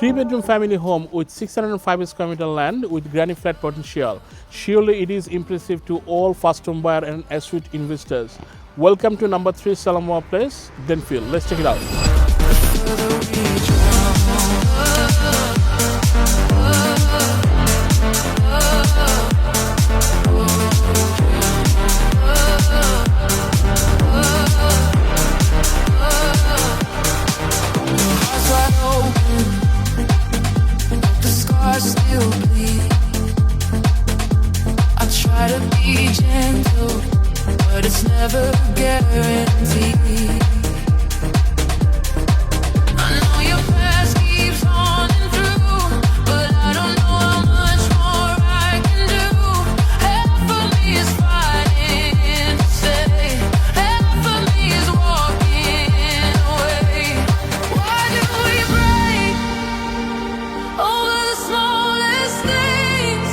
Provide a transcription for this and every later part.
3-bedroom family home with 605 square meter land with granny flat potential. Surely it is impressive to all first home buyer and astute investors. Welcome to number 3 Salamaua Place, Glenfield. Let's check it out. Still bleed. I try to be gentle, but it's never guaranteed. I know your past keeps haunting through, but I don't know how much more I can do. Half of me is fighting to stay, half of me is walking away. Why do we break over the smallest things?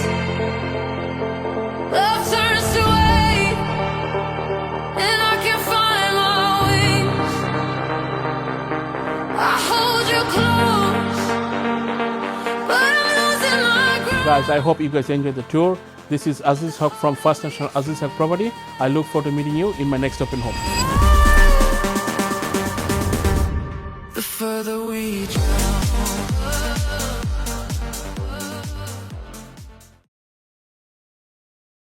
Love turns to hate, and I can't find my wings. I hold you close, but I'm losing my grip. Guys, I hope you guys enjoyed the tour. This is Aziz Hoque from First National Aziz Hoque Property. I look forward to meeting you in my next open home. The further we drown.